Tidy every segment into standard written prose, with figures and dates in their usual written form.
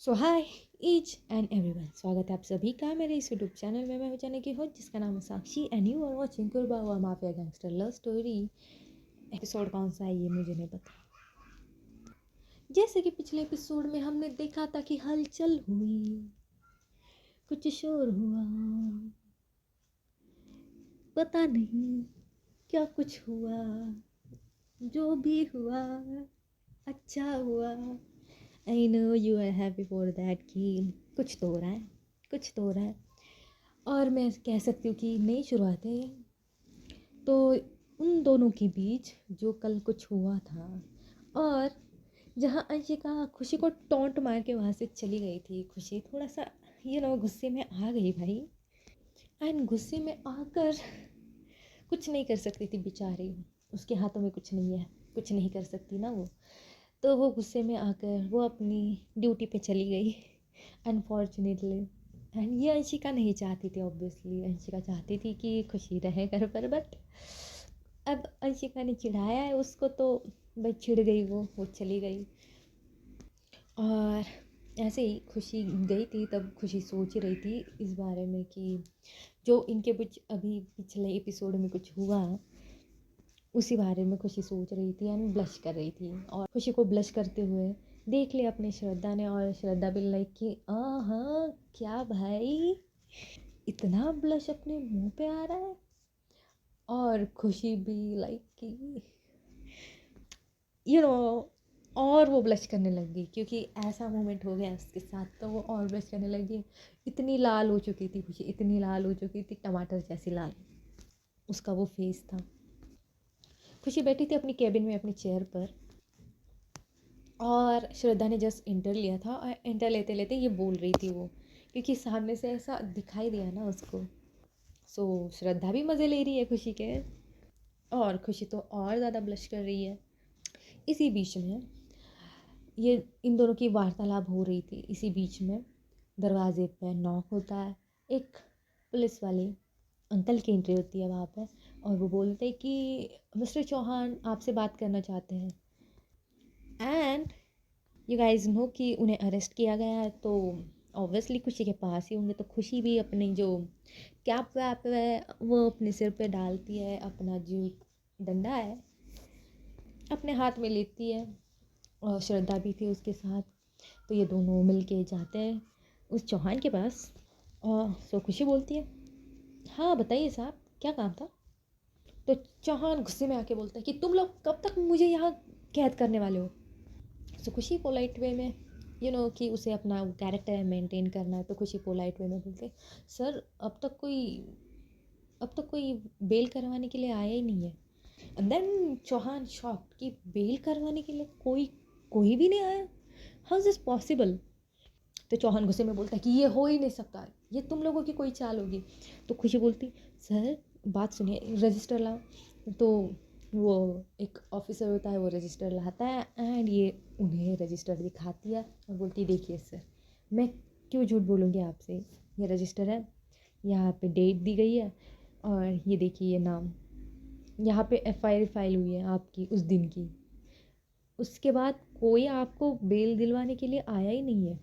So hi each and everyone, स्वागत है आप सभी का मेरे इस यूट्यूब चैनल में। मैं हूं चैनल की होस्ट जिसका नाम है साक्षी एंड यू आर वाचिंग कुरबा हुआ mafia gangster love story. Episode कौन सा है ये मुझे नहीं पता। जैसे कि पिछले एपिसोड में हमने देखा था कि हलचल हुई, कुछ शोर हुआ, पता नहीं क्या कुछ हुआ। जो भी हुआ अच्छा हुआ। I know you are happy for that कि कुछ तो हो रहा है, कुछ तो हो रहा है। और मैं कह सकती हूँ कि नई शुरुआत है। तो उन दोनों के बीच जो कल कुछ हुआ था, और जहाँ अंशिका खुशी को टोंट मार के वहाँ से चली गई थी, खुशी थोड़ा सा गुस्से में आ गई भाई। एंड गुस्से में आकर कुछ नहीं कर सकती थी बेचारी, उसके हाथों में कुछ नहीं है, कुछ नहीं कर सकती ना वो। तो वो गुस्से में आकर वो अपनी ड्यूटी पे चली गई अनफॉर्चुनेटली। एंड ये अंशिका नहीं चाहती थी, ऑब्वियसली अंशिका चाहती थी कि खुशी रहे घर पर, बट अब अंशिका ने चिढ़ाया है उसको, तो भाई चिढ़ गई, वो चली गई। और ऐसे ही खुशी गई थी, तब खुशी सोच रही थी इस बारे में कि जो इनके कुछ अभी पिछले एपिसोड में कुछ हुआ, उसी बारे में खुशी सोच रही थी एंड ब्लश कर रही थी। और खुशी को ब्लश करते हुए देख लिया अपने श्रद्धा ने, और श्रद्धा भी लाइक कि हाँ क्या भाई, इतना ब्लश अपने मुंह पे आ रहा है। और खुशी भी लाइक कि यू नो और वो ब्लश करने लग गई, क्योंकि ऐसा मोमेंट हो गया उसके साथ, तो वो और ब्लश करने लगी। इतनी लाल हो चुकी थी खुशी, इतनी लाल हो चुकी थी, टमाटर जैसी लाल उसका वो फेस था। खुशी बैठी थी अपनी कैबिन में अपनी चेयर पर, और श्रद्धा ने जस्ट इंटर लिया था, और इंटर लेते लेते ये बोल रही थी वो, क्योंकि सामने से ऐसा दिखाई दिया ना उसको। सो श्रद्धा भी मज़े ले रही है खुशी के, और खुशी तो और ज़्यादा ब्लश कर रही है। इसी बीच में ये इन दोनों की वार्तालाप हो रही थी। इसी बीच में दरवाजे पर नॉक होता है। एक पुलिस वाले अंकल की एंट्री होती है वहाँ पर, और वो बोलते हैं कि मिस्टर चौहान आपसे बात करना चाहते हैं। एंड यू गाइस नो कि उन्हें अरेस्ट किया गया है, तो ऑब्वियसली खुशी के पास ही होंगे। तो खुशी भी अपनी जो कैप वैप है वो अपने सिर पे डालती है, अपना जो डंडा है अपने हाथ में लेती है, और श्रद्धा भी थी उसके साथ। तो ये दोनों मिल के जाते हैं उस चौहान के पास। और सो खुशी बोलती है, हाँ बताइए साहब क्या काम था। तो चौहान गुस्से में आके बोलता है कि तुम लोग कब तक मुझे यहाँ कैद करने वाले हो। सो खुशी पोलाइट वे में कि उसे अपना कैरेक्टर मेंटेन करना है, तो खुशी पोलाइट वे में बोलते, सर अब तक कोई बेल करवाने के लिए आया ही नहीं है। एंड देन चौहान शॉक कि बेल करवाने के लिए कोई कोई भी नहीं आया, हाउ इज दिस पॉसिबल। तो चौहान गुस्से में बोलता है कि ये हो ही नहीं सकता, ये तुम लोगों की कोई चाल होगी। तो खुशी बोलती, सर बात सुनिए, रजिस्टर लाओ। तो वो एक ऑफिसर होता है, वो रजिस्टर लाता है, एंड ये उन्हें रजिस्टर दिखाती है और बोलती, देखिए सर मैं क्यों झूठ बोलूँगी आपसे, ये रजिस्टर है, यहाँ पे डेट दी गई है, और ये देखिए ये नाम, यहाँ पे एफआईआर फाइल हुई है आपकी उस दिन की। उसके बाद कोई आपको बेल दिलवाने के लिए आया ही नहीं है।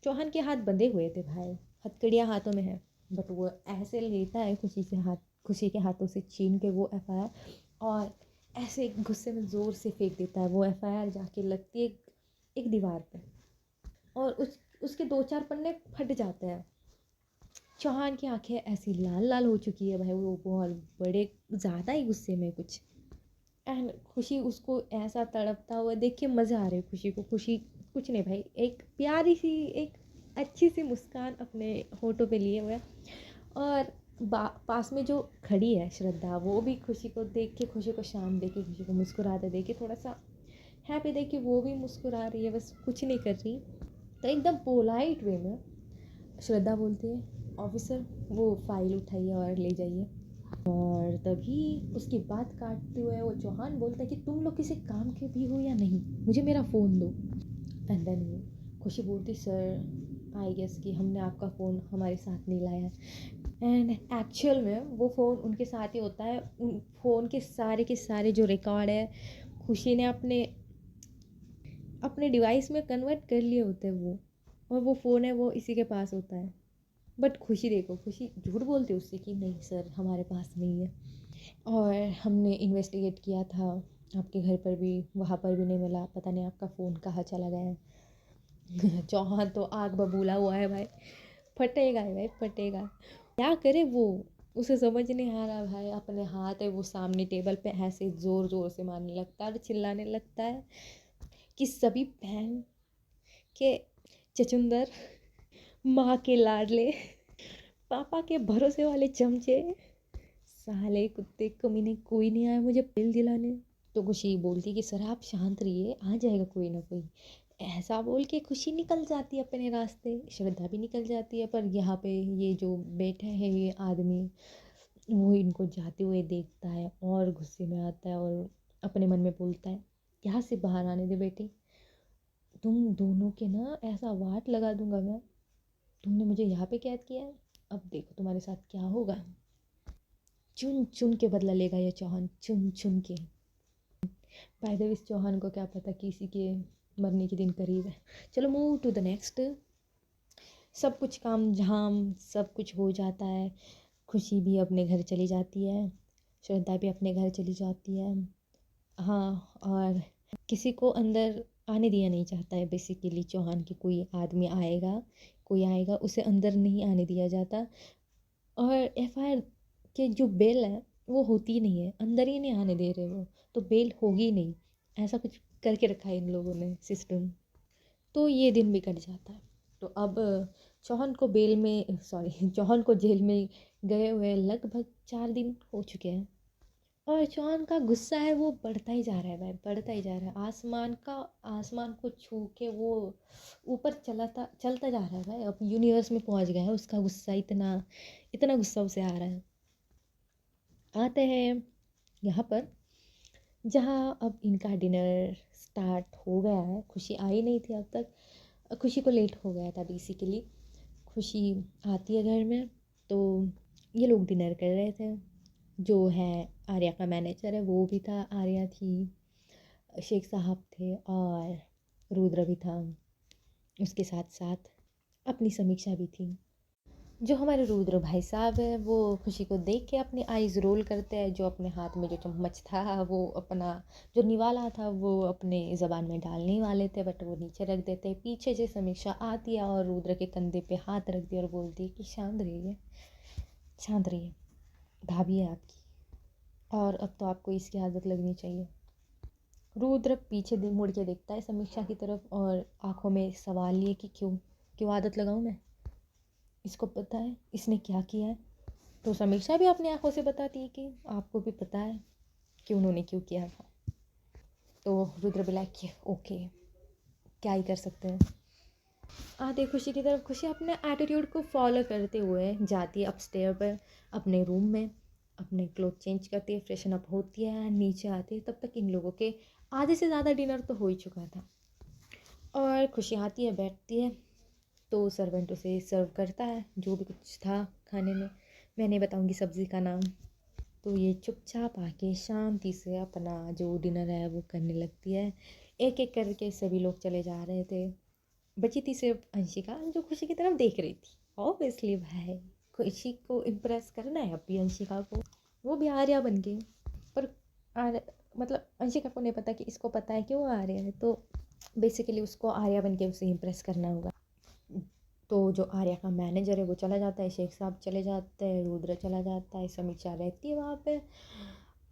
चौहान के हाथ बंधे हुए थे भाई, हथकड़ियाँ हाथों में है, बट वो ऐसे लेता है खुशी के हाथों से छीन के वो एफआईआर, और ऐसे गुस्से में ज़ोर से फेंक देता है। वो एफआईआर जाके लगती है एक दीवार पे, और उसके दो चार पन्ने फट जाते हैं। चौहान की आंखें ऐसी लाल लाल हो चुकी है भाई, वो बहुत बड़े ज़्यादा ही गुस्से में कुछ। एंड खुशी उसको ऐसा तड़पता हुआ देख के मज़ा आ रहा है खुशी को। खुशी कुछ नहीं भाई, एक प्यारी सी एक अच्छी सी मुस्कान अपने होठों पे लिए हुए, और पास में जो खड़ी है श्रद्धा, वो भी खुशी को देख के, खुशी को शांत देख के, खुशी को मुस्कुराते देख के, थोड़ा सा हैप्पी देख के वो भी मुस्कुरा रही है, बस कुछ नहीं कर रही। तो एकदम पोलाइट वे में श्रद्धा बोलती है, ऑफिसर वो फाइल उठाइए और ले जाइए। और तभी उसकी बात काटते हुए वो चौहान बोलता है कि तुम लोग किसी काम के भी हो या नहीं, मुझे मेरा फ़ोन दो। एंड देन खुशी बोलती, सर आई गेस कि हमने आपका फ़ोन हमारे साथ नहीं लाया है। एंड एक्चुअल में वो फ़ोन उनके साथ ही होता है। उन फ़ोन के सारे जो रिकॉर्ड है खुशी ने अपने डिवाइस में कन्वर्ट कर लिए होते हैं वो, और वो फ़ोन है वो इसी के पास होता है। बट खुशी देखो, खुशी झूठ बोलती है उससे कि नहीं सर हमारे पास नहीं है। और हमने इन्वेस्टिगेट किया था आपके घर पर भी, वहाँ पर भी नहीं मिला, पता नहीं आपका फ़ोन कहाँ चला गया है। चौहान तो आग बबूला हुआ है भाई, फटेगा ही भाई फटेगा। क्या करे वो, उसे समझ नहीं आ रहा भाई। अपने हाथ है वो सामने टेबल पे ऐसे ज़ोर ज़ोर से मारने लगता है और चिल्लाने लगता है कि सभी बहन के चचुंदर, माँ के लाडले, पापा के भरोसे वाले चमचे, साले कुत्ते कमीने कोई नहीं आया मुझे बिल दिलाने। तो खुशी बोलती कि सर आप शांत रहिए, आ जाएगा कोई ना कोई। ऐसा बोल के खुशी निकल जाती है अपने रास्ते, श्रद्धा भी निकल जाती है। पर यहाँ पे ये जो बैठा है ये आदमी, वो इनको जाते हुए देखता है और गुस्से में आता है और अपने मन में बोलता है यहाँ से बाहर आने दे बेटी, तुम दोनों के ना ऐसा वाट लगा दूंगा मैं। तुमने मुझे यहाँ पे कैद किया है, अब देखो तुम्हारे साथ क्या होगा। चुन चुन के बदला लेगा ये चौहान, चुन चुन के। बाय द वे इस चौहान को क्या पता कि इसी के मरने के दिन करीब है। चलो मूव टू द नेक्स्ट। सब कुछ काम झाम सब कुछ हो जाता है, खुशी भी अपने घर चली जाती है, श्रद्धा भी अपने घर चली जाती है। हाँ, और किसी को अंदर आने दिया नहीं जाता है बेसिकली चौहान की। कोई आदमी आएगा, कोई आएगा, उसे अंदर नहीं आने दिया जाता। और एफआईआर के जो बेल है वो होती ही नहीं है, अंदर ही नहीं आने दे रहे वो, तो बेल होगी नहीं। ऐसा कुछ करके रखा है इन लोगों ने सिस्टम। तो ये दिन भी कट जाता है। तो अब चौहान को बेल में सॉरी चौहान को जेल में गए हुए लगभग 4 दिन हो चुके हैं। और चौहान का गुस्सा है वो बढ़ता ही जा रहा है भाई, बढ़ता ही जा रहा है। आसमान को छू के वो ऊपर चलता जा रहा है भाई, अब यूनिवर्स में पहुंच गया है उसका गुस्सा। इतना इतना गुस्सा उसे आ रहा है। आते हैं यहाँ पर जहाँ अब इनका डिनर स्टार्ट हो गया है। खुशी आई नहीं थी अब तक, खुशी को लेट हो गया था बेसिकली। खुशी आती है घर में तो ये लोग डिनर कर रहे थे। जो है आर्या का मैनेजर है वो भी था, आर्या थी, शेख साहब थे और रुद्र भी था। उसके साथ साथ अपनी समीक्षा भी थी। जो हमारे रुद्र भाई साहब है वो खुशी को देख के अपनी आईज रोल करते हैं। जो अपने हाथ में जो चम्मच था वो अपना जो निवाला था वो अपने ज़बान में डालने वाले थे, बट वो नीचे रख देते हैं। पीछे से समीक्षा आती है और रुद्र के कंधे पे हाथ रख दिया और बोलती है कि शांत रहिए, शांत रहिए, भाभी है आपकी और अब तो आपको इसकी आदत लगनी चाहिए। रुद्र पीछे मुड़ के देखता है समीक्षा की तरफ और आंखों में सवाल लिए कि क्यों क्यों आदत लगाऊं मैं, इसको पता है इसने क्या किया है। तो समीक्षा भी अपनी आंखों से बताती है कि आपको भी पता है कि उन्होंने क्यों किया था। तो रुद्र बिलाक कि ओके, क्या ही कर सकते हैं। आते खुशी की तरफ, खुशी अपने एटीट्यूड को फॉलो करते हुए जाती है अपस्टेयर पर अपने रूम में, अपने क्लोथ चेंज करती है, फ्रेशन अप होती है, नीचे आती है। तब तक इन लोगों के आधे से ज़्यादा डिनर तो हो ही चुका था। और खुशी आती है, बैठती है, तो सर्वेंट उसे सर्व करता है जो भी कुछ था खाने में। मैं नहीं बताऊंगी सब्ज़ी का नाम। तो ये चुपचाप आके शांति से अपना जो डिनर है वो करने लगती है। एक एक करके सभी लोग चले जा रहे थे, बची थी सिर्फ अंशिका जो खुशी की तरफ देख रही थी। ऑब्वियसली भाई, खुशी को इम्प्रेस करना है अभी अंशिका को, वो भी आर्या बन गई। पर मतलब अंशिका को नहीं पता कि इसको पता है कि वो आर्या है, तो बेसिकली उसको आर्या बन के उसे इम्प्रेस करना होगा। तो जो आर्या का मैनेजर है वो चला जाता है, शेख साहब चले जाते हैं, रुद्र चला जाता है, समीक्षा रहती है वहाँ पे।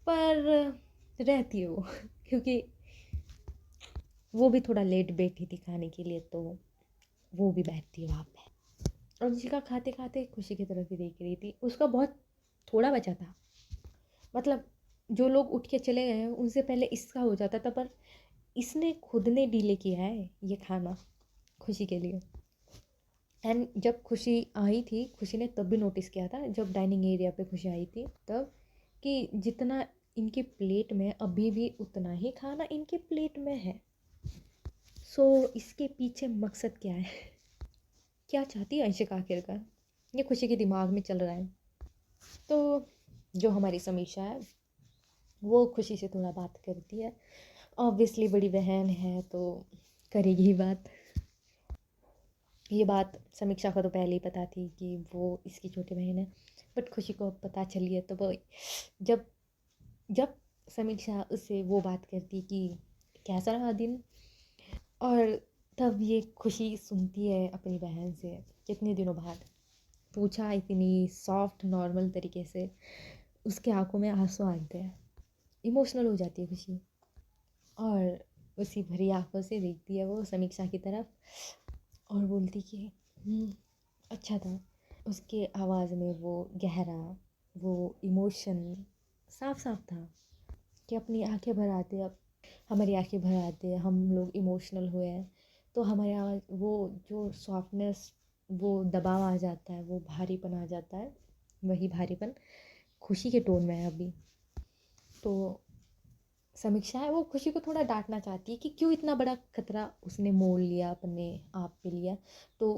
पर रहती है वो क्योंकि वो भी थोड़ा लेट बैठी थी खाने के लिए, तो वो भी बैठती है वहाँ पे। और अंशिका खाते खाते खुशी की तरफ ही देख रही थी। उसका बहुत थोड़ा बचा था, मतलब जो लोग उठ के चले गए हैं उनसे पहले इसका हो जाता था, पर इसने खुद ने डीले किया है ये खाना खुशी के लिए। एंड जब खुशी आई थी, खुशी ने तब भी नोटिस किया था जब डाइनिंग एरिया पे खुशी आई थी तब, कि जितना इनके प्लेट में अभी भी उतना ही खाना इनके प्लेट में है। सो इसके पीछे मकसद क्या है, क्या चाहती है अंशिका आखिरकार, ये खुशी के दिमाग में चल रहा है। तो जो हमारी समीक्षा है वो खुशी से थोड़ा बात करती है। ऑब्वियसली बड़ी बहन है तो करेगी ही बात। ये बात समीक्षा को तो पहले ही पता थी कि वो इसकी छोटी बहन है, बट खुशी को अब पता चली है। तो वो जब जब समीक्षा उससे वो बात करती कि कैसा रहा दिन, और तब ये खुशी सुनती है अपनी बहन से कितने दिनों बाद, पूछा इतनी सॉफ्ट नॉर्मल तरीके से, उसके आंखों में आंसू आते हैं, इमोशनल हो जाती है खुशी, और उसी भरी आंखों से देखती है वो समीक्षा की तरफ और बोलती कि अच्छा था। उसके आवाज़ में वो गहरा, वो इमोशन साफ साफ था कि अपनी आंखें भर आते, अब हमारी आंखें भर आते, हम लोग इमोशनल हुए हैं तो हमारे आवाज़ वो जो सॉफ्टनेस, वो दबाव आ जाता है, वो भारीपन आ जाता है, वही भारीपन खुशी के टोन में है अभी। तो समीक्षा है वो खुशी को थोड़ा डांटना चाहती है कि क्यों इतना बड़ा खतरा उसने मोल लिया, अपने आप पे लिया। तो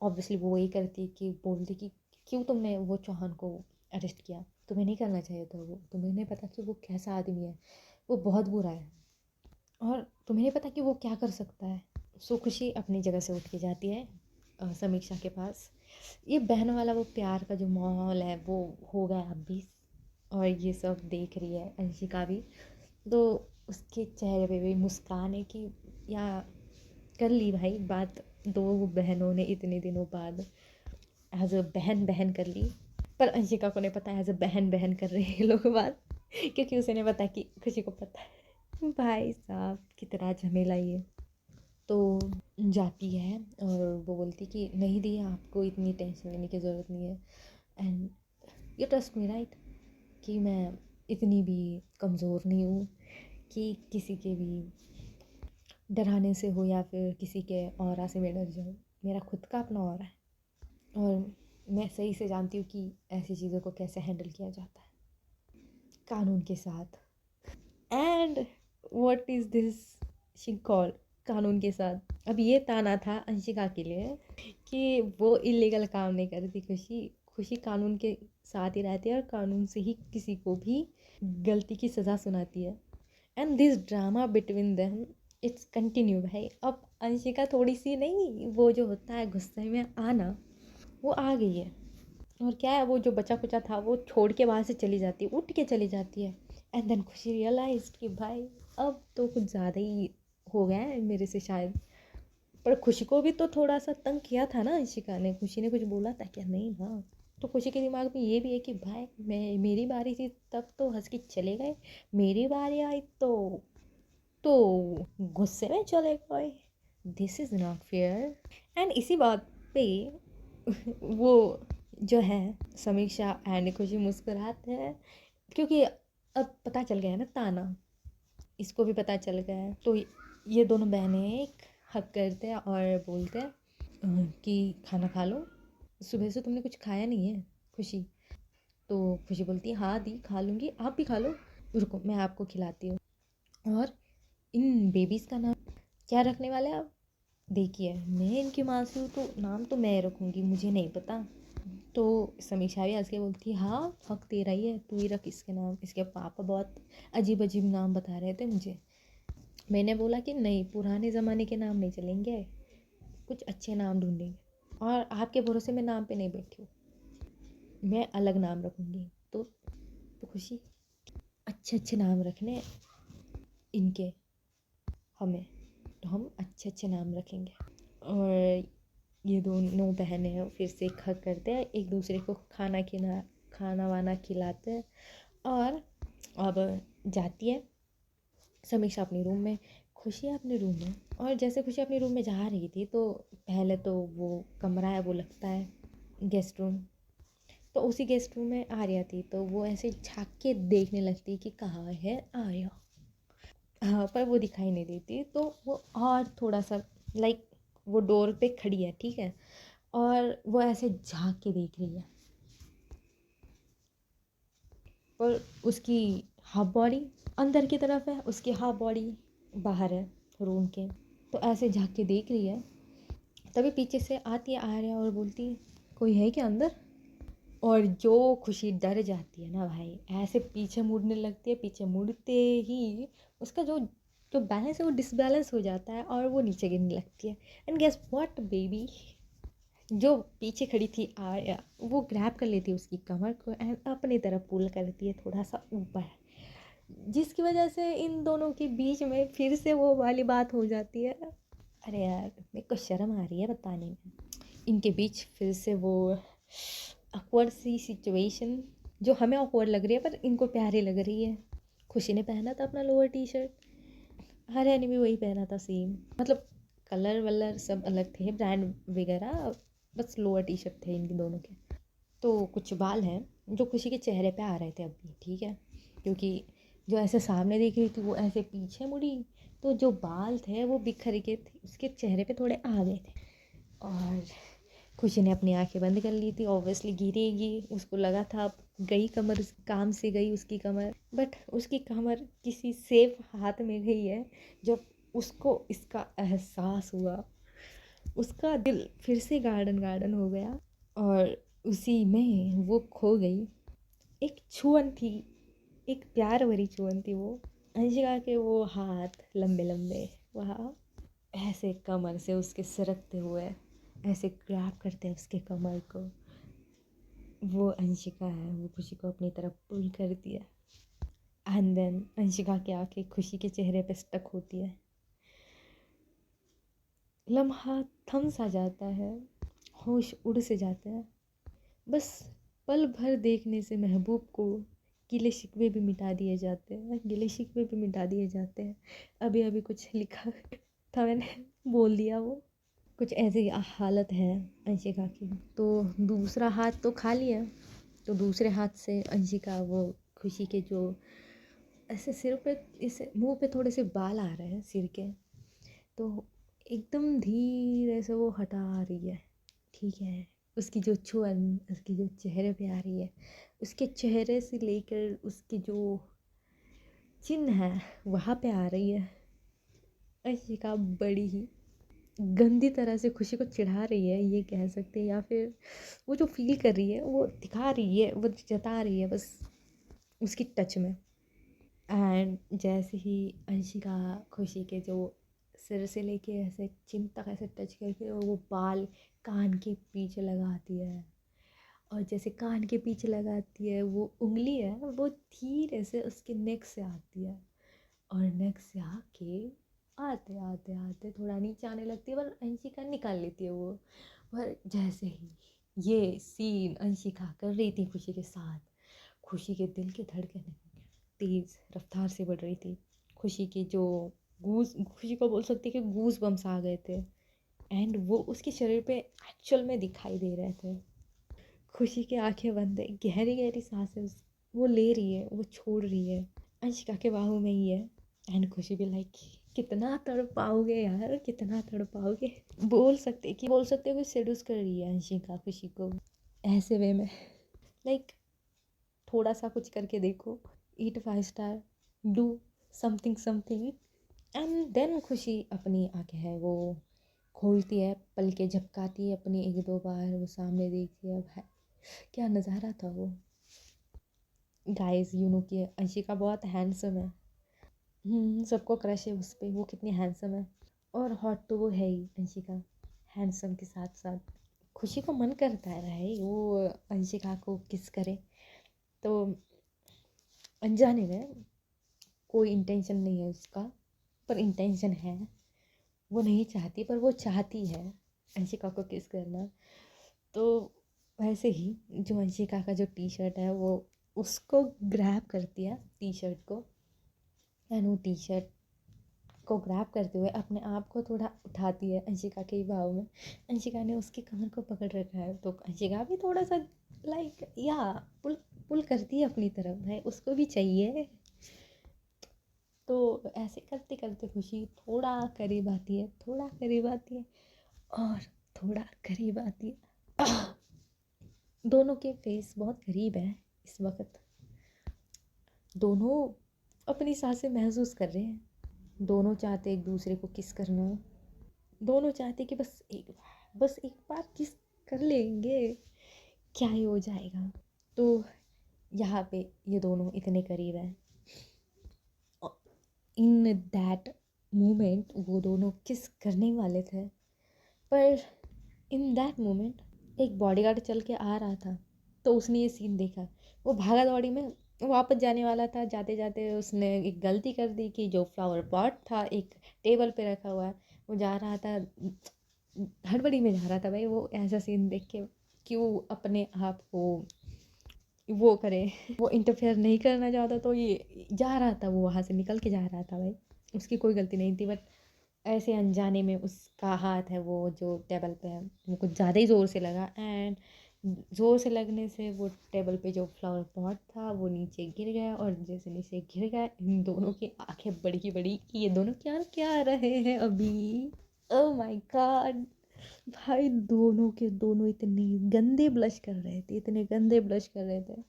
ऑब्वियसली वो वही करती है कि बोलती कि क्यों तुमने वो चौहान को अरेस्ट किया, तुम्हें नहीं करना चाहिए था, वो तुम्हें नहीं पता कि वो कैसा आदमी है, वो बहुत बुरा है, और तुम्हें नहीं पता कि वो क्या कर सकता है। सो खुशी अपनी जगह से उठ के जाती है समीक्षा के पास। ये बहन वाला वो प्यार का जो माहौल है वो हो गया अब भी, और ये सब देख रही है अंशिका भी, तो उसके चेहरे पे भी मुस्कान है कि या कर ली भाई बात, दो बहनों ने इतने दिनों बाद एज अ बहन बहन कर ली। पर अंशिका को नहीं पता एज अ बहन बहन कर रहे हैं ये लोग बात, क्योंकि उसे नहीं पता कि खुशी को पता है। भाई साहब कितना झमेला ये। तो जाती है और वो बोलती कि नहीं दी, आपको इतनी टेंशन लेने की ज़रूरत नहीं है, and you trust me right, कि मैं इतनी भी कमज़ोर नहीं हूँ कि किसी के भी डराने से हो या फिर किसी के ऑरा से मैं डर जाऊँ। मेरा खुद का अपना ऑरा है, और मैं सही से जानती हूँ कि ऐसी चीज़ों को कैसे हैंडल किया जाता है कानून के साथ। And what is this she call कानून के साथ। अब ये ताना था अंशिका के लिए कि वो इलीगल काम नहीं करती खुशी, खुशी कानून के साथ ही रहती है और कानून से ही किसी को भी गलती की सज़ा सुनाती है। And this drama between them it's continue भाई। अब अंशिका थोड़ी सी नहीं, वो जो होता है गुस्से में आना, वो आ गई है, और क्या है, वो जो बचा कुचा था वो छोड़ के वहाँ से चली जाती है, उठ के चली जाती है। एंड देन खुशी रियलाइज कि भाई अब तो कुछ ज़्यादा ही हो गया है मेरे से शायद। पर खुशी को भी तो थोड़ा सा तंग किया था ना अंशिका ने, खुशी ने कुछ बोला था क्या, नहीं ना। तो खुशी के दिमाग में ये भी है कि भाई मैं, मेरी बारी थी तब तो हंस के चले गए, मेरी बारी आई तो गुस्से में चले गए, this is not fair. And इसी बात पे वो जो है समीक्षा एंड खुशी मुस्कुराते हैं, क्योंकि अब पता चल गया है ना ताना, इसको भी पता चल गया है। तो ये दोनों बहनें एक हक करते हैं और बोलते हैं कि खाना खा लो, सुबह से तुमने कुछ खाया नहीं है खुशी। तो खुशी बोलती है हाँ दी खा लूँगी, आप भी खा लो, रुको मैं आपको खिलाती हूँ। और इन बेबीज़ का नाम क्या रखने वाले हैं आप, देखिए मैं इनकी माँ से हूँ तो नाम तो मैं रखूँगी, मुझे नहीं पता। तो समीक्षा भी हंस के बोलती है हाँ हक तेरा ही है, तू ही रख इसके नाम, इसके पापा बहुत अजीब अजीब नाम बता रहे थे मुझे। मैंने बोला कि नहीं, पुराने ज़माने के नाम नहीं चलेंगे, कुछ अच्छे नाम ढूंढेंगे, और आपके भरोसे में नाम पे नहीं बैठी हूँ, मैं अलग नाम रखूँगी। तो खुशी अच्छे अच्छे नाम रखने इनके हमें, तो हम अच्छे अच्छे नाम रखेंगे। और ये दोनों बहनें फिर से हक करते हैं, एक दूसरे को खाना वाना खिलाते हैं, और अब जाती है समीक्षा अपने रूम में, खुशी अपने रूम में। और जैसे खुशी अपने रूम में जा रही थी तो पहले तो वो कमरा है वो लगता है गेस्ट रूम, तो उसी गेस्ट रूम में आर्या थी, तो वो ऐसे झाँक के देखने लगती कि कहाँ है आर्या। हाँ पर वो दिखाई नहीं देती, तो वो और थोड़ा सा लाइक वो डोर पे खड़ी है ठीक है, और वो ऐसे झाँक के देख रही है, पर उसकी हाफ बॉडी अंदर की तरफ है, उसकी हाफ बॉडी बाहर है रूम के। तो ऐसे झाँक के देख रही है, तभी पीछे से आती है आर्या और बोलती है कोई है क्या अंदर। और जो खुशी डर जाती है ना भाई, ऐसे पीछे मुड़ने लगती है, पीछे मुड़ते ही उसका जो तो बैलेंस है वो डिसबैलेंस हो जाता है और वो नीचे गिरने लगती है। एंड गेस व्हाट बेबी, जो पीछे खड़ी थी आया, वो ग्रैब कर लेती है उसकी कमर को एंड अपनी तरफ पुल करती है थोड़ा सा ऊपर, जिसकी वजह से इन दोनों के बीच में फिर से वो वाली बात हो जाती है। अरे यार मेरे को शर्म आ रही है बताने में। इनके बीच फिर से वो awkward सी सिचुएशन जो हमें awkward लग रही है पर इनको प्यारी लग रही है। खुशी ने पहना था अपना लोअर टी शर्ट, हरिया ने भी वही पहना था सेम, मतलब कलर वलर सब अलग थे, ब्रांड वगैरह, बस लोअर टी शर्ट थे इनके दोनों के। तो कुछ बाल हैं जो खुशी के चेहरे पे आ रहे थे अभी, ठीक है, क्योंकि जो ऐसे सामने देख रही थी वो ऐसे पीछे मुड़ी, तो जो बाल थे वो बिखर के उसके चेहरे पे थोड़े आ गए थे। और खुशी ने अपनी आंखें बंद कर ली थी, ऑब्वियसली गिरेगी, उसको लगा था अब गई कमर, काम से गई उसकी कमर, बट उसकी कमर किसी सेफ हाथ में गई है। जब उसको इसका एहसास हुआ, उसका दिल फिर से गार्डन गार्डन हो गया और उसी में वो खो गई। एक छुअन थी, एक प्यार भरी छुअन थी वो, अंशिका के वो हाथ लंबे लंबे वहाँ ऐसे कमर से उसके सरकते हुए ऐसे ग्रैब करते हैं उसके कमर को। वो अंशिका है, वो खुशी को अपनी तरफ पुल करती है एंड देन अंशिका की आंखें खुशी के चेहरे पे स्टक होती है। लम्हा थम सा जाता है, होश उड़ से जाता है। बस पल भर देखने से महबूब को गिले शिकवे भी मिटा दिए जाते हैं, गिले शिकवे भी मिटा दिए जाते हैं। अभी अभी कुछ लिखा था मैंने बोल दिया वो। कुछ ऐसी हालत है अंशिका की। तो दूसरा हाथ तो खाली है, तो दूसरे हाथ से अंशिका वो खुशी के जो ऐसे सिर पे, इसे मुंह पे थोड़े से बाल आ रहे हैं सिर के, तो एकदम धीरे से वो हटा रही है, ठीक है। उसकी जो छुअन उसकी जो चेहरे पे आ रही है, उसके चेहरे से लेकर उसकी जो चिन्ह है वहाँ पे आ रही है। अंशिका बड़ी ही गंदी तरह से खुशी को चिढ़ा रही है, ये कह सकते हैं, या फिर वो जो फील कर रही है वो दिखा रही है, वो जता रही है बस उसकी टच में। एंड जैसे ही अंशिका खुशी के जो सिर से लेके ऐसे चिन तक ऐसे टच करके वो बाल कान के पीछे लगाती है, और जैसे कान के पीछे लगाती है वो उंगली है वो धीरे से उसके नेक से आती है, और नेक से आके आते आते आते थोड़ा नीचे आने लगती है, पर अंशिका निकाल लेती है वो। पर जैसे ही ये सीन अंशिका कर रही थी खुशी के साथ, खुशी के दिल की धड़कनें तेज़ रफ्तार से बढ़ रही थी। खुशी की जो खुशी को बोल सकती कि गूज बम्स आ गए थे, एंड वो उसके शरीर पे एक्चुअल में दिखाई दे रहे थे। खुशी की आंखें बंद है, गहरी गहरी सांसें वो ले रही है, वो छोड़ रही है, अंशिका के बाहों में ही है। एंड खुशी भी लाइक कितना तड़ पाओगे यार, कितना तड़ पाओगे, बोल सकते कि सेड्यूस कर रही है अंशिका खुशी को ऐसे वे में, लाइक थोड़ा सा कुछ करके देखो, eat 5 star, do something something. And then खुशी अपनी आंखें है वो खोलती है, पलके झपकाती है अपनी एक दो बार, वो सामने देखती है। भाई क्या नज़ारा था वो। गाइस यू नो कि अंशिका बहुत हैंडसम है, सबको क्रश है उस पर, वो कितनी हैंडसम है, और हॉट तो वो है ही अंशिका, हैंडसम के साथ साथ। खुशी को मन करता है भाई वो अंशिका को किस करे, तो अनजाने में, कोई इंटेंशन नहीं है उसका, पर इंटेंशन है, वो नहीं चाहती पर वो चाहती है अंशिका को किस करना। तो वैसे ही जो अंशिका का जो टी शर्ट है वो उसको ग्रैब करती है टी शर्ट को, एंड वो टी शर्ट को ग्रैब करते हुए अपने आप को थोड़ा उठाती है अंशिका के भाव में। अंशिका ने उसकी कमर को पकड़ रखा है, तो अंशिका भी थोड़ा सा लाइक या पुल पुल करती है अपनी तरफ, है उसको भी चाहिए। तो ऐसे करते करते खुशी थोड़ा करीब आती है, थोड़ा करीब आती है, और थोड़ा करीब आती है। दोनों के फेस बहुत करीब है इस वक्त, दोनों अपनी सांसें महसूस कर रहे हैं, दोनों चाहते एक दूसरे को किस करना, दोनों चाहते कि बस एक बार किस कर लेंगे, क्या ही हो जाएगा। तो यहाँ पे ये दोनों इतने करीब हैं, इन दैट मोमेंट वो दोनों किस करने वाले थे, पर इन दैट मोमेंट एक बॉडीगार्ड चल के आ रहा था, तो उसने ये सीन देखा। वो भागा दौड़ी में वापस जाने वाला था, जाते जाते उसने एक गलती कर दी कि जो फ्लावर पॉट था एक टेबल पे रखा हुआ है, वो जा रहा था, हड़बड़ी में जा रहा था भाई। वो ऐसा सीन देख के क्यों अपने आप को वो करे, वो इंटरफेयर नहीं करना चाहता, तो ये जा रहा था, वो वहाँ से निकल के जा रहा था भाई। उसकी कोई गलती नहीं थी, बट ऐसे अनजाने में उसका हाथ है वो जो टेबल पे है वो कुछ ज़्यादा ही ज़ोर से लगा, एंड ज़ोर से लगने से वो टेबल पे जो फ्लावर पॉट था वो नीचे गिर गया, और जैसे नीचे गिर गया इन दोनों की आंखें बड़ी बड़ी कि ये दोनों क्या क्या रहे हैं अभी। ओह माय गॉड भाई, दोनों के दोनों इतने गंदे ब्लश कर रहे थे, इतने गंदे ब्लश कर रहे थे।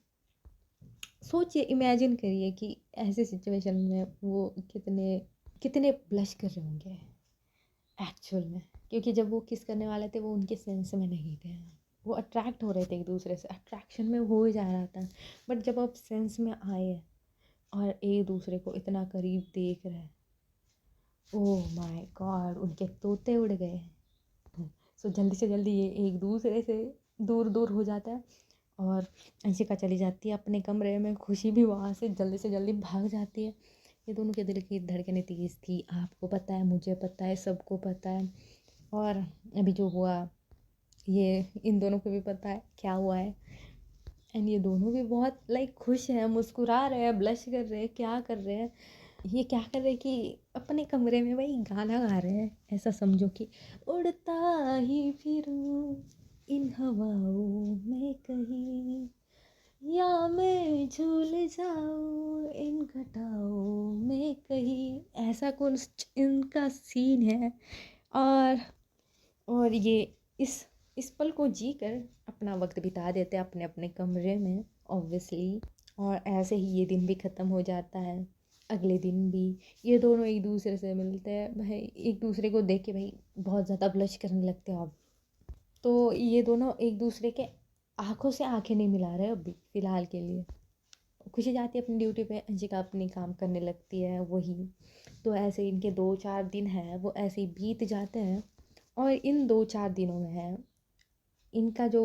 सोचिए, इमेजिन करिए कि ऐसे सिचुएशन में वो कितने कितने ब्लश कर रहे होंगे एक्चुअल में, क्योंकि जब वो किस करने वाले थे वो उनके सेंस में नहीं थे। वो अट्रैक्ट हो रहे थे एक दूसरे से, अट्रैक्शन में हो ही जा रहा था, बट जब आप सेंस में आए और एक दूसरे को इतना करीब देख रहे हैं, ओह माय गॉड, उनके तोते उड़ गए। सो जल्दी से जल्दी ये एक दूसरे से दूर दूर हो जाता है, और अंशिका चली जाती है अपने कमरे में, खुशी भी वहाँ से जल्दी भाग जाती है। ये दोनों के दिल की धड़कनें तेज़ थी, आपको पता है, मुझे पता है, सबको पता है। और अभी जो हुआ ये इन दोनों को भी पता है क्या हुआ है, एंड ये दोनों भी बहुत लाइक खुश हैं, मुस्कुरा रहे हैं, ब्लश कर रहे हैं, क्या कर रहे हैं, ये क्या कर रहे हैं कि अपने कमरे में भाई गाना गा रहे हैं। ऐसा समझो कि उड़ता ही फिरूं इन हवाओं में कहीं, या मैं झूल जाऊं इन घटाओं में कहीं, ऐसा कुछ इनका सीन है। और और ये इस इस पल को जी कर अपना वक्त बिता देते हैं अपने अपने कमरे में ऑब्वियसली। और ऐसे ही ये दिन भी ख़त्म हो जाता है। अगले दिन भी ये दोनों एक दूसरे से मिलते हैं भाई, एक दूसरे को देख के भाई बहुत ज़्यादा ब्लश करने लगते हैं अब। तो ये दोनों एक दूसरे के आंखों से आंखें नहीं मिला रहे अभी फ़िलहाल के लिए। खुशी जाती है अपनी ड्यूटी पे, अंशिका अपनी काम करने लगती है वही। तो ऐसे इनके 2-4 दिन हैं वो ऐसे ही बीत जाते हैं, और इन 2-4 दिनों में है इनका जो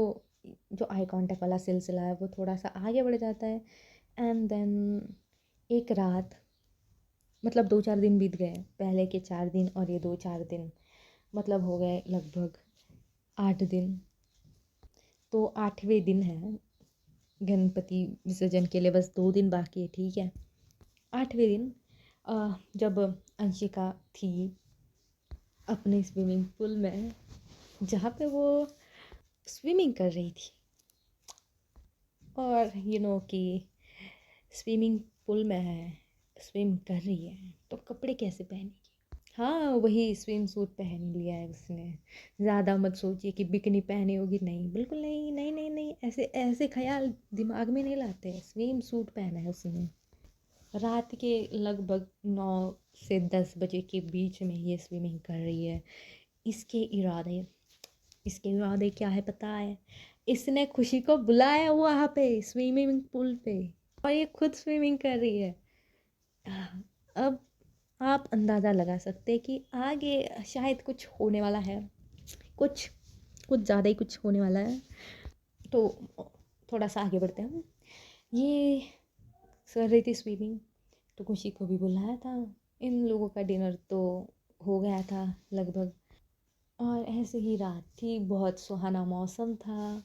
जो आई कांटेक्ट वाला सिलसिला है वो थोड़ा सा आगे बढ़ जाता है। एंड देन एक रात, मतलब 2-4 दिन बीत गए, पहले के 4 दिन और ये 2-4 दिन, मतलब हो गए लगभग 8 दिन। तो 8वें दिन है गणपति विसर्जन के लिए, बस 2 दिन बाकी है, ठीक है। 8वें दिन जब अंशिका थी अपने स्विमिंग पूल में, जहाँ पे वो स्विमिंग कर रही थी, और कि स्विमिंग पूल में है, स्विम कर रही है, तो कपड़े कैसे पहनेगी। हाँ, वही स्विम सूट पहन लिया है उसने। ज़्यादा मत सोचिए कि बिकनी पहनी होगी, नहीं, बिल्कुल नहीं, नहीं नहीं नहीं, ऐसे ऐसे ख्याल दिमाग में नहीं लाते। स्विम सूट पहना है उसने। रात के लगभग 9 से 10 बजे के बीच में ये स्विमिंग कर रही है। इसके इरादे इसके इरादे क्या है पता है, इसने खुशी को बुलाया वहाँ पे स्विमिंग पूल पे, और ये खुद स्विमिंग कर रही है। अब आप अंदाज़ा लगा सकते हैं कि आगे शायद कुछ होने वाला है, कुछ कुछ ज़्यादा ही कुछ होने वाला है। तो थोड़ा सा आगे बढ़ते हैं। ये कर रही थी स्विमिंग, तो खुशी को भी बुलाया था। इन लोगों का डिनर तो हो गया था लगभग, और ऐसे ही रात थी, बहुत सुहाना मौसम था,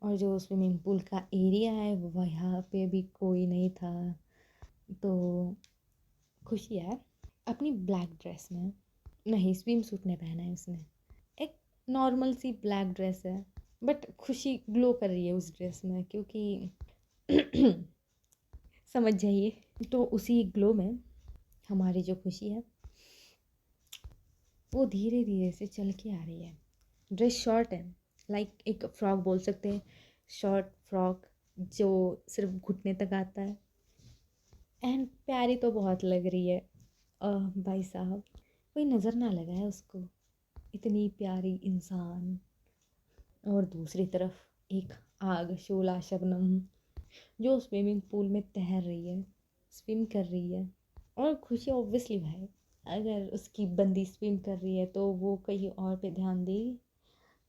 और जो स्विमिंग पूल का एरिया है वो यहाँ पे भी कोई नहीं था। तो खुशी है अपनी ब्लैक ड्रेस में, नहीं स्विम सूट नहीं पहना है उसने, एक नॉर्मल सी ब्लैक ड्रेस है, बट खुशी ग्लो कर रही है उस ड्रेस में, क्योंकि समझ जाइए। तो उसी ग्लो में हमारी जो खुशी है वो धीरे धीरे से चल के आ रही है। ड्रेस शॉर्ट है, लाइक एक फ्रॉक बोल सकते हैं, शॉर्ट फ्रॉक जो सिर्फ घुटने तक आता है, एंड प्यारी तो बहुत लग रही है। भाई साहब, कोई नज़र ना लगाए उसको, इतनी प्यारी इंसान। और दूसरी तरफ एक आग शोला शबनम जो स्विमिंग पूल में तैर रही है, स्विम कर रही है। और खुशी ऑब्वियसली भाई अगर उसकी बंदी स्विम कर रही है तो वो कहीं और पे ध्यान देगी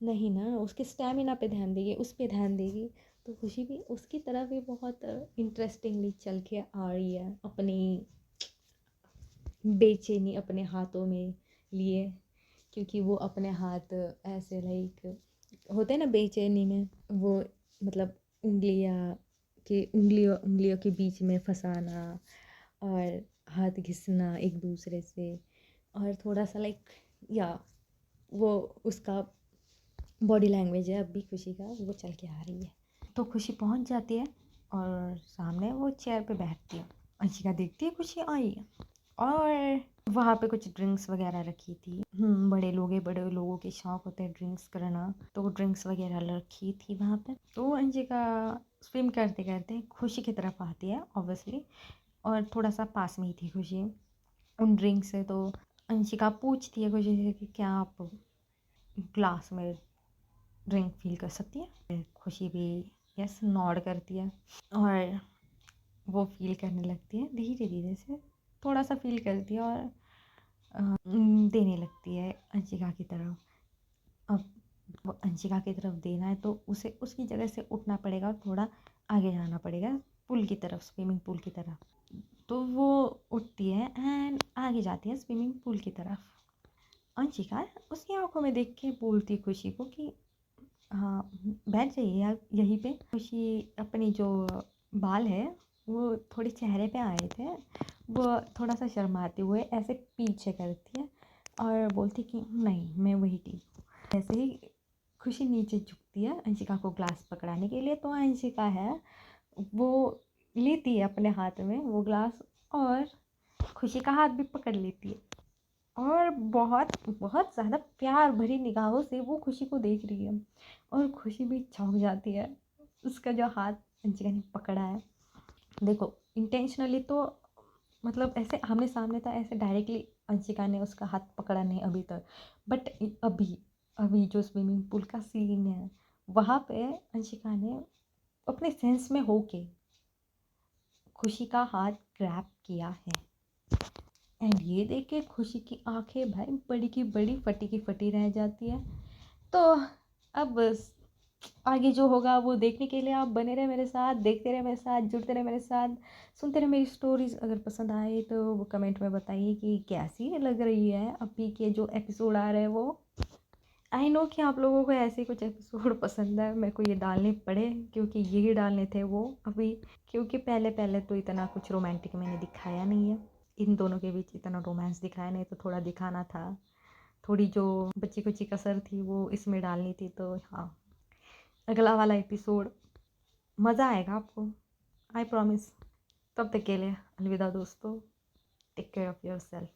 नहीं ना, उसके स्टैमिना पे ध्यान देगी, उस पे ध्यान देगी। तो खुशी भी उसकी तरह भी बहुत इंटरेस्टिंगली चल के आ रही है, अपनी बेचैनी अपने हाथों में लिए, क्योंकि वो अपने हाथ ऐसे लाइक होते हैं ना बेचैनी में, वो मतलब उंगलियां उंगलियों उंगलियों के बीच में फंसाना और हाथ घिसना एक दूसरे से, और थोड़ा सा लाइक या वो उसका बॉडी लैंग्वेज है अब भी खुशी का, वो चल के आ रही है। तो खुशी पहुंच जाती है और सामने वो चेयर पे बैठती है, अंशिका देखती है खुशी आई है, और वहाँ पे कुछ ड्रिंक्स वगैरह रखी थी। बड़े लोगों के शौक होते हैं ड्रिंक्स करना, तो ड्रिंक्स वगैरह रखी थी वहाँ पे। तो अंशिका स्विम करते करते खुशी की तरफ आती है ऑब्वियसली, और थोड़ा सा पास में ही थी खुशी उन ड्रिंक से। तो अंशिका पूछती है खुशी से कि क्या आप ग्लास में ड्रिंक फील कर सकती है। खुशी भी यस नॉड करती है, और वो फील करने लगती है धीरे धीरे से, थोड़ा सा फील करती है और देने लगती है अंशिका की तरफ। अब वो अंशिका की तरफ देना है तो उसे उसकी जगह से उठना पड़ेगा और थोड़ा आगे जाना पड़ेगा पूल की तरफ, स्विमिंग पूल की तरफ। तो वो उठती है एंड आगे जाती है स्विमिंग पूल की तरफ। अंशिका उसकी आंखों में देख के बोलती है खुशी को कि हाँ बैठ जाइए यार यहीं पे। खुशी अपनी जो बाल है वो थोड़े चेहरे पे आए थे, वो थोड़ा सा शर्माते हुए ऐसे पीछे करती है और बोलती कि नहीं मैं वही ठीक हूँ। ऐसे ही खुशी नीचे झुकती है अंशिका को ग्लास पकड़ाने के लिए, तो अंशिका है वो लेती है अपने हाथ में वो ग्लास और खुशी का हाथ भी पकड़ लेती है, और बहुत बहुत ज़्यादा प्यार भरी निगाहों से वो खुशी को देख रही है, और खुशी भी चौंक जाती है उसका जो हाथ अंशिका ने पकड़ा है। देखो इंटेंशनली तो मतलब ऐसे आमने सामने था, ऐसे डायरेक्टली अंशिका ने उसका हाथ पकड़ा नहीं अभी तक, बट अभी अभी जो स्विमिंग पूल का सीन है वहाँ पे अंशिका ने अपने सेंस में होके खुशी का हाथ ग्रैब किया है। एंड ये देख के खुशी की आंखें भाई बड़ी की बड़ी फटी की फटी रह जाती है। तो अब आगे जो होगा वो देखने के लिए आप बने रहे मेरे साथ, देखते रहे मेरे साथ, जुड़ते रहे मेरे साथ, सुनते रहे मेरी स्टोरीज। अगर पसंद आए तो वो कमेंट में बताइए कि कैसी लग रही है अभी के जो एपिसोड आ रहे हैं वो। आई नो कि आप लोगों को ऐसे कुछ एपिसोड पसंद है, मेरे को ये डालने पड़े क्योंकि यही डालने थे वो अभी, क्योंकि पहले पहले तो इतना कुछ रोमांटिक मैंने दिखाया नहीं है, इन दोनों के बीच इतना रोमांस दिखाया नहीं, तो थोड़ा दिखाना था, थोड़ी जो बच्ची कुची कसर थी वो इसमें डालनी थी। तो हाँ अगला वाला एपिसोड मज़ा आएगा आपको, आई प्रॉमिस। तब तक के लिए अलविदा दोस्तों, take care of your self.